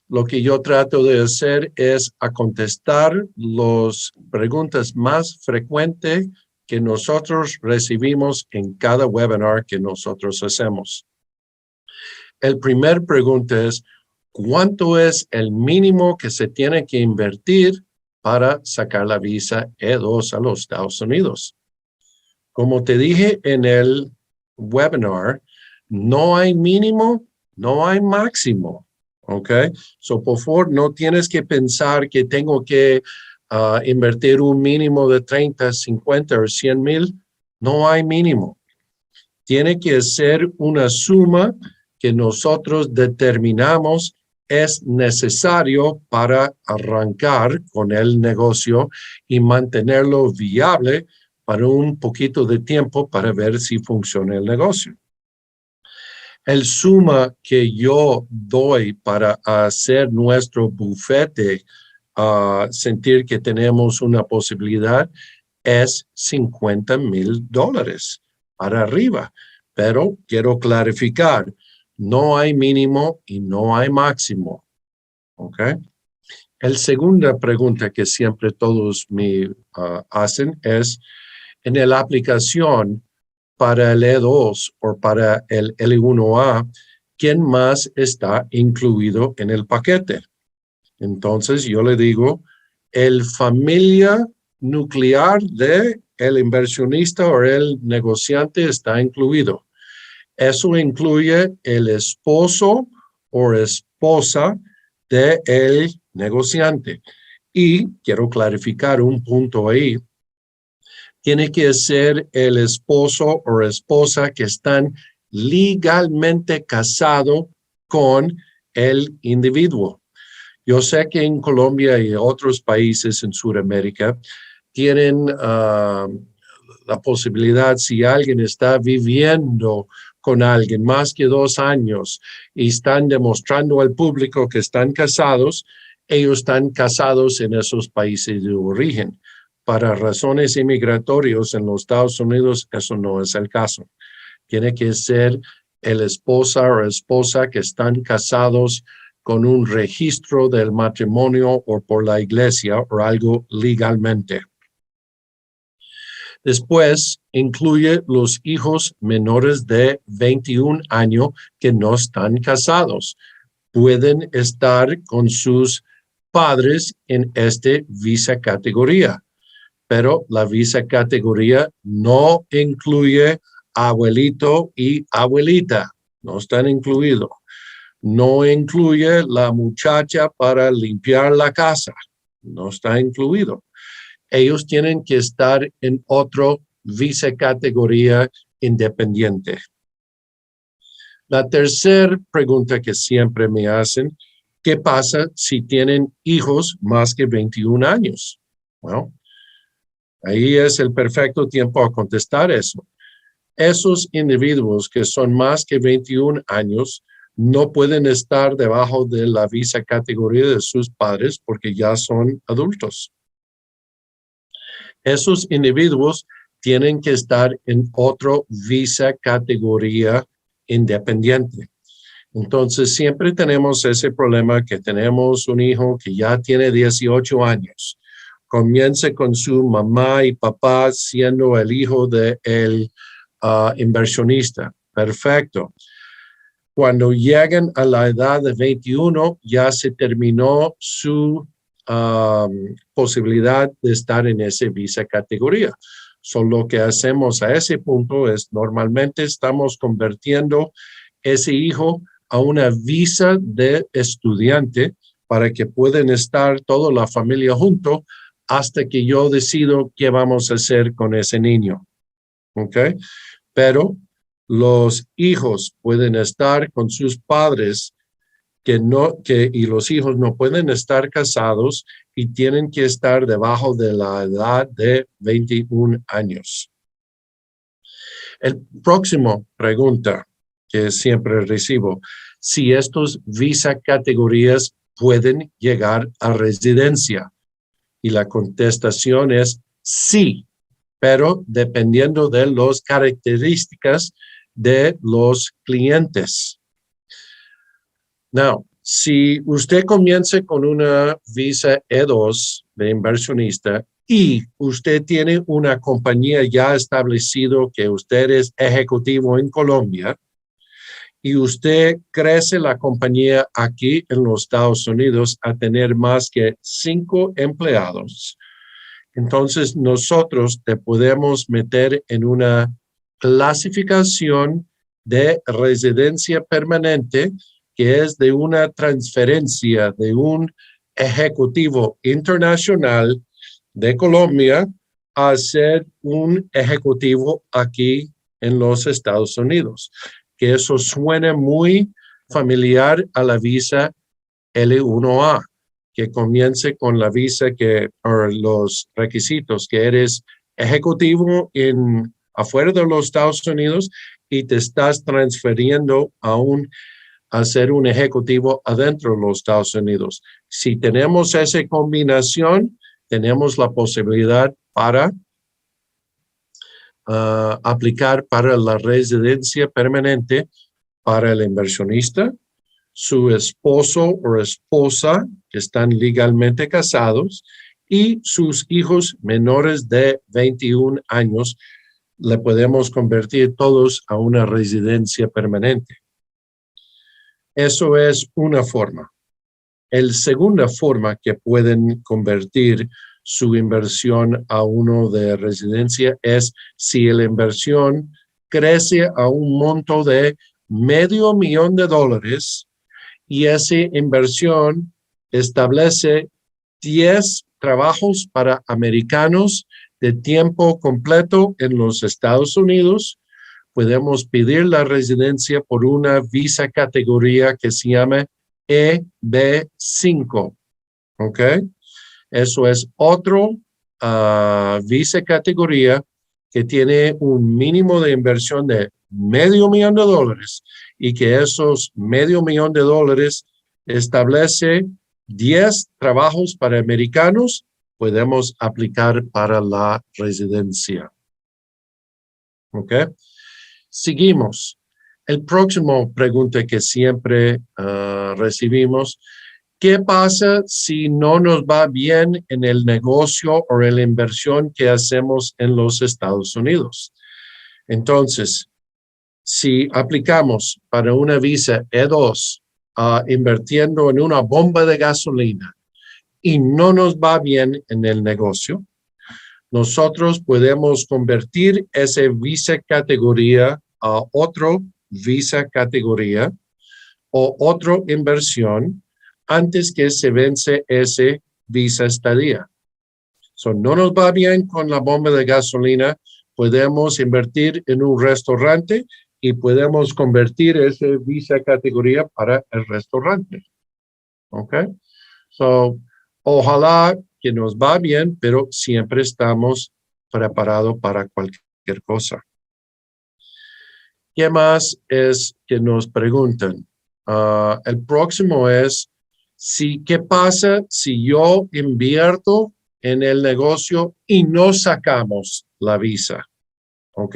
lo que yo trato de hacer es a contestar las preguntas más frecuentes que nosotros recibimos en cada webinar que nosotros hacemos. El primer pregunta es, ¿cuánto es el mínimo que se tiene que invertir para sacar la visa E2 a los Estados Unidos? Como te dije en el webinar, no hay mínimo, no hay máximo. ¿Ok? So, por favor, no tienes que pensar que tengo que invertir un mínimo de 30, 50 o 100 mil. No hay mínimo. Tiene que ser una suma que nosotros determinamos es necesario para arrancar con el negocio y mantenerlo viable para un poquito de tiempo para ver si funciona el negocio. El suma que yo doy para hacer nuestro bufete sentir que tenemos una posibilidad es $50,000 para arriba. Pero quiero clarificar, no hay mínimo y no hay máximo. ¿Ok? La segunda pregunta que siempre todos me hacen es, en la aplicación para el E2 o para el L1A, ¿quién más está incluido en el paquete? Entonces yo le digo, el familia nuclear de el inversionista o el negociante está incluido. Eso incluye el esposo o esposa del negociante. Y quiero clarificar un punto ahí. Tiene que ser el esposo o esposa que están legalmente casados con el individuo. Yo sé que en Colombia y otros países en Sudamérica tienen la posibilidad, si alguien está viviendo con alguien más que 2 años y están demostrando al público que están casados, ellos están casados en esos países de origen. Para razones inmigratorias en los Estados Unidos, eso no es el caso. Tiene que ser el esposa o esposa que están casados con un registro del matrimonio o por la iglesia o algo legalmente. Después, incluye los hijos menores de 21 años que no están casados. Pueden estar con sus padres en esta visa categoría, pero la visa categoría no incluye abuelito y abuelita, no están incluidos. No incluye la muchacha para limpiar la casa, no está incluido. Ellos tienen que estar en otro visa categoría independiente. La tercera pregunta que siempre me hacen, ¿qué pasa si tienen hijos más que 21 años? Bueno, ahí es el perfecto tiempo a contestar eso. Esos individuos que son más que 21 años no pueden estar debajo de la visa categoría de sus padres porque ya son adultos. Esos individuos tienen que estar en otro visa categoría independiente. Entonces, siempre tenemos ese problema que tenemos un hijo que ya tiene 18 años. Comienza con su mamá y papá siendo el hijo del inversionista. Perfecto. Cuando llegan a la edad de 21, ya se terminó su posibilidad de estar en esa visa categoría. Lo que hacemos a ese punto es normalmente estamos convirtiendo ese hijo a una visa de estudiante para que puedan estar toda la familia junto hasta que yo decido qué vamos a hacer con ese niño. ¿Ok? Pero los hijos pueden estar con sus padres y los hijos no pueden estar casados y tienen que estar debajo de la edad de 21 años. El próximo pregunta que siempre recibo, si estos visa categorías pueden llegar a residencia. Y la contestación es sí, pero dependiendo de las características de los clientes. Now, si usted comienza con una visa E2 de inversionista y usted tiene una compañía ya establecida que usted es ejecutivo en Colombia y usted crece la compañía aquí en los Estados Unidos a tener más que 5 empleados, entonces nosotros te podemos meter en una clasificación de residencia permanente que es de una transferencia de un ejecutivo internacional de Colombia a ser un ejecutivo aquí en los Estados Unidos. Que eso suene muy familiar a la visa L1A, que comience con la visa o los requisitos, que eres ejecutivo afuera de los Estados Unidos y te estás transfiriendo a ser un ejecutivo adentro de los Estados Unidos. Si tenemos esa combinación, tenemos la posibilidad para aplicar para la residencia permanente para el inversionista, su esposo o esposa que están legalmente casados y sus hijos menores de 21 años, le podemos convertir todos a una residencia permanente. Eso es una forma. La segunda forma que pueden convertir su inversión a uno de residencia es si la inversión crece a un monto de $500,000 y esa inversión establece 10 trabajos para americanos de tiempo completo en los Estados Unidos. Podemos pedir la residencia por una visa categoría que se llama EB5, ¿ok? Eso es otro visa categoría que tiene un mínimo de inversión de $500,000 y que esos $500,000 establece 10 trabajos para americanos, podemos aplicar para la residencia. ¿Ok? Seguimos. El próximo pregunta que siempre recibimos, ¿qué pasa si no nos va bien en el negocio o en la inversión que hacemos en los Estados Unidos? Entonces, si aplicamos para una visa E2 invirtiendo en una bomba de gasolina y no nos va bien en el negocio, nosotros podemos convertir esa visa categoría a otro visa categoría o otra inversión antes que se vence ese visa estadía. So, no nos va bien con la bomba de gasolina, podemos invertir en un restaurante y podemos convertir esa visa categoría para el restaurante. ¿Ok? So, ojalá que nos va bien, pero siempre estamos preparados para cualquier cosa. ¿Qué más es que nos preguntan? El próximo es, ¿qué pasa si yo invierto en el negocio y no sacamos la visa? ¿Ok?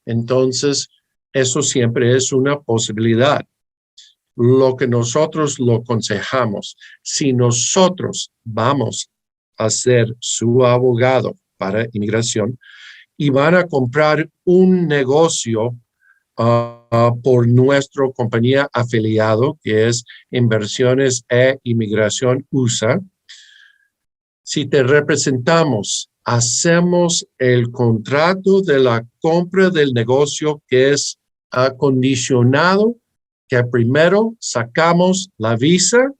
Entonces, eso siempre es una posibilidad. Lo que nosotros lo aconsejamos, si nosotros vamos a ser su abogado para inmigración y van a comprar un negocio por nuestra compañía afiliado, que es Inversiones e Inmigración USA, si te representamos, hacemos el contrato de la compra del negocio que es acondicionado, que primero sacamos la visa.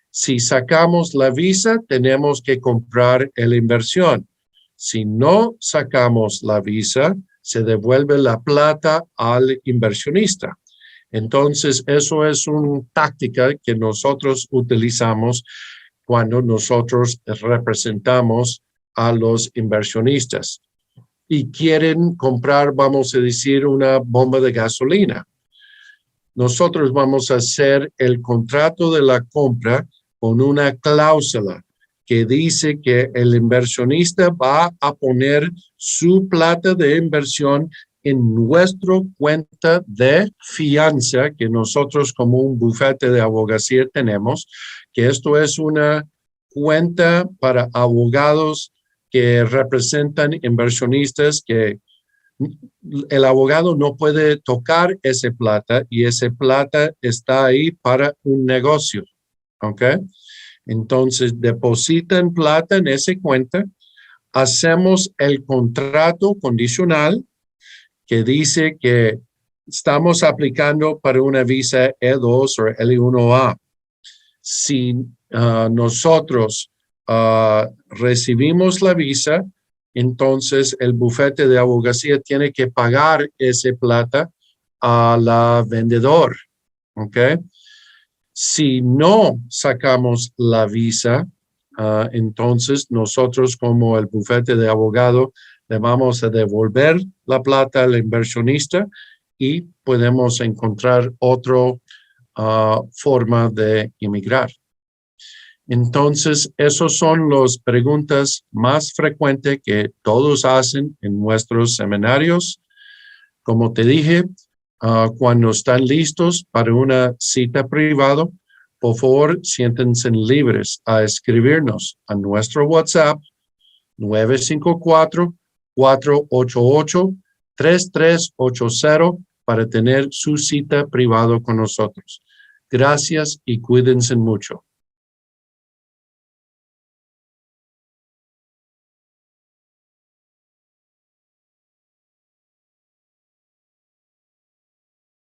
Si sacamos la visa, tenemos que comprar la inversión. Si no sacamos la visa, se devuelve la plata al inversionista. Entonces, eso es una táctica que nosotros utilizamos cuando nosotros representamos a los inversionistas y quieren comprar, vamos a decir, una bomba de gasolina. Nosotros vamos a hacer el contrato de la compra con una cláusula que dice que el inversionista va a poner su plata de inversión en nuestra cuenta de fianza que nosotros como un bufete de abogacía tenemos, que esto es una cuenta para abogados que representan inversionistas que el abogado no puede tocar ese plata y ese plata está ahí para un negocio, ¿ok? Entonces, depositan plata en esa cuenta, hacemos el contrato condicional que dice que estamos aplicando para una visa E2 o L1A. Si nosotros recibimos la visa, entonces el bufete de abogacía tiene que pagar esa plata a la vendedor, ¿ok? Si no sacamos la visa, entonces nosotros como el bufete de abogado le vamos a devolver la plata al inversionista y podemos encontrar otra forma de emigrar. Entonces, esas son las preguntas más frecuentes que todos hacen en nuestros seminarios. Como te dije, cuando están listos para una cita privada, por favor, siéntense libres a escribirnos a nuestro WhatsApp 954-488-3380 para tener su cita privada con nosotros. Gracias y cuídense mucho.